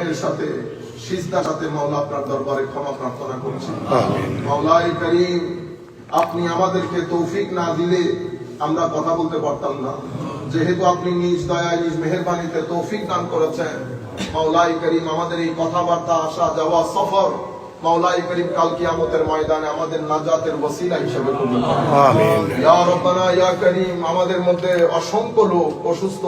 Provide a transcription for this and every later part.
বিনয়ের সাথে সিজদার সাথে মাওলা আপনার দরবারে ক্ষমা প্রার্থনা করছি। মাওলাই করিম, আপনি আমাদেরকে তৌফিক না দিলে আমরা কথা বলতে পারতাম না, যেহেতু আপনি নিজ দয়ায় নিজ মেহেরবানিতে তৌফিক দান করেছেন। মাওলাই করিম, আমাদের এই কথাবার্তা, আসা যাওয়া, সফর মাওলাই করিম কাল কিয়ামতের ময়দানে আমাদের নাজাতের ওসিলা হিসেবে কবুল করুন। আমিন। ইয়া রব্বানা ইয়া করিম, আমাদের মধ্যে অসংখ্য লোক অসুস্থ,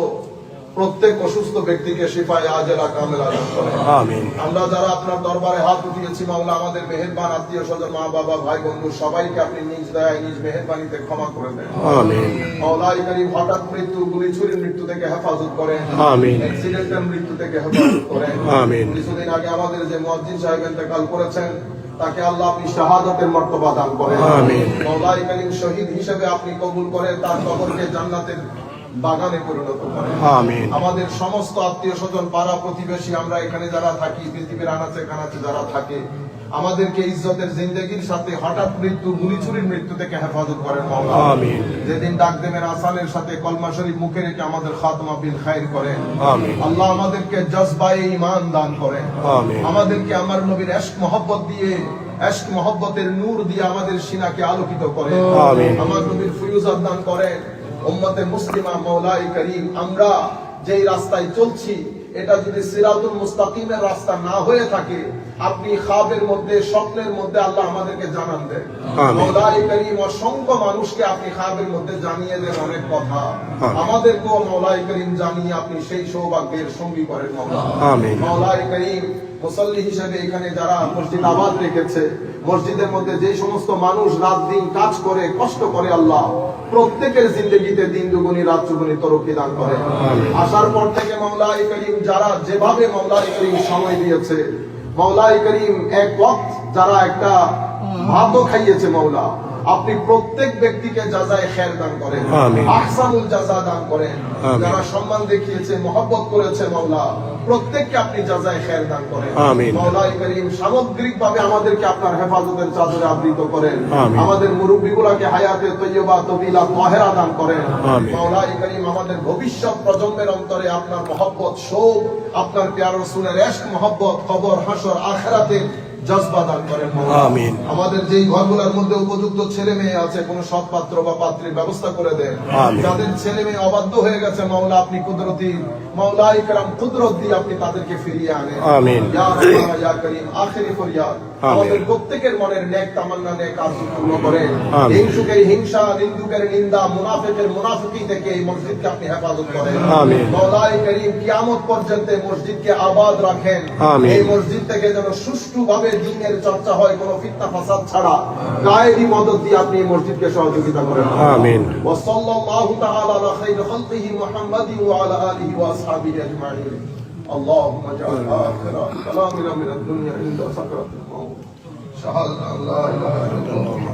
প্রত্যেক অসুস্থ ব্যক্তিকে শিফায়ে আজেলা কামেলা দান করেন। আমিন। আমরা যারা আপনার দরবারে হাত উঠিয়েছি মাওলা, আমাদের মেহেরবান আত্মীয় স্বজন, মা বাবা, ভাই বন্ধু সবাইকে আপনি নিজ দয়ায় নিজ মেহেরবানিতে ক্ষমা করে দেন। আমিন। মাওলাই করিম, হঠাৎ মৃত্যু, গুলি ছুরির মৃত্যু থেকে হেফাজত করেন। আমিন। অ্যাক্সিডেন্টাল মৃত্যু থেকে হেফাজত করেন। আমিন। কিছুদিন আগে আমাদের যে মুয়াজ্জিন সাহেব ইন্তেকাল করেছেন, তাকে আল্লাহ আপনি শাহাদাতের মর্তবা দান করেন। আমিন। মাওলাই করিম, শহীদ হিসেবে আপনি কবুল করে তার কবরকে জান্নাতের বাগানে পরিণত করেন। আমিন। আমাদের সমস্ত আত্মীয় স্বজন, পাড়া প্রতিবেশী, আমরা এখানে যারা থাকি, পৃথিবীর আনাচে কানাচে যারা থাকে, আমাদেরকে ইজ্জতের জিন্দেগির সাথে হঠাৎ মৃত্যু, গুলি ছুরির মৃত্যু থেকে হেফাজত করেন মাওলা। আমিন। যেদিন ডাক দেবেন আসানের সাথে কলমা শরীফ মুখে রেখে আমাদের খাতমা বিল খাইর করেন। আমিন। আল্লাহ আমাদেরকে জজবায়ে ঈমান দান করেন। আমিন। আমাদেরকে আমার নবীর ইশক মহব্বত দিয়ে, ইশক মহব্বতের নূর দিয়ে আমাদের সিনাকে আলোকিত করেন। আমিন। আমার নবীর ফয়ুজাত দান করেন। উম্মতে মুসলিমা মাওলাই করিম, আমরা যেই রাস্তায় চলছি এটা যদি সিরাতুল মুস্তাকিমের রাস্তা না হয়ে থাকে, আপনি খাবের মধ্যে, স্বপ্নের মধ্যে আল্লাহ আমাদেরকে জানান দেন। মাওলাই করিম, অসংখ্য মানুষকে আপনি খাবের মধ্যে জানিয়ে দেন অনেক কথা, আমাদেরকেও মাওলাই করিম জানিয়ে আপনি সেই সৌভাগ্যের সঙ্গী করেন মাওলা। আমিন। মাওলাই করিম, মুসল্লি হিসেবে এখানে যারা মসজিদ আবাদ রেখেছে, মসজিদের মধ্যে যে সমস্ত মানুষ রাত দিন কাজ করে, কষ্ট করে, আল্লাহ প্রত্যেকের জিন্দগিতে দিন দুগুনি রাত চুগুনি তরক্কি দান করেন। আসার পর থেকে মাওলাই করিম যারা যেভাবে মাওলাই করিম সময় দিয়েছে, মাওলাই করিম এক ওয়াক্ত যারা একটা ভাতও খাইয়েছে, মাওলা আপনি প্রত্যেক ব্যক্তিকে জাযায়ে খের দান করেন, আহসানুল জাযা দান করেন। যারা সম্মান দেখিয়েছে, মহব্বত করেছে, মাওলা প্রত্যেককে আপনি জাযায়ে খের দান করেন। মাওলাই করিম, সামগ্রিকভাবে আমাদেরকে আপনার হেফাজতের চাদরে আবৃত করেন। আমাদের মুরব্বিগুলোকে হায়াতে তৈয়বা তবিলা তাহেরা দান করেন। মাওলাই করিম, আমাদের ভবিষ্যৎ প্রজন্মের অন্তরে আপনার মহব্বত, শোক, আপনার প্যার রাসূলের ইশক মহব্বত, কবর হাসর আখিরাতে জজবা দান করেন। আমিন। আমাদের যেই ঘরগুলোর মধ্যে উপযুক্ত ছেলে মেয়ে আছে, কোন সৎ পাত্র বা পাত্রীর ব্যবস্থা করে দেন। যাদের ছেলে মেয়ে অবাধ্য হয়ে গেছে, মাওলা আপনি কুদরতি, মাওলাই کرام কুদরত দিয়ে আপনি তাদেরকে ফিরিয়ে আনেন। আমিন। ইয়া রাহমান ইয়া করিম, আখিরি ফরিয়াদ, আমাদের প্রত্যেকের মনের নেক তামান্না, নেক আরজু পূর্ণ করেন। হিংসুকের হিংসা, নিন্দুকের নিন্দা, মুনাফিকের মুনাফিকি থেকে এই মসজিদকে আপনি হেফাজত করেন। আমিন। মাওলাই করিম, কিয়ামত পর্যন্ত মসজিদকে আবাদ রাখেন। এই মসজিদ থেকে যেন সুষ্ঠুভাবে দ্বীনের চর্চা হয়, কোনো ফিতনা ফাসাদ ছাড়া। গায়েবী মদদ দিয়ে আপনি এই মসজিদকে সহযোগিতা করেন। আমিন। ওয়া সাল্লাল্লাহু তাআলা আলা খায়রি খালকিহি মুহাম্মাদিন ওয়া আলা আলিহি ওয়া আসহাবিহি আজমাইন। আল্লাহুম্মা জাআল আখিরা কালামিনা মিনাদ দুনিয়া ইনদা সাকরাতিল মাউত শাহাদাতু লা ইলাহা ইল্লাল্লাহ।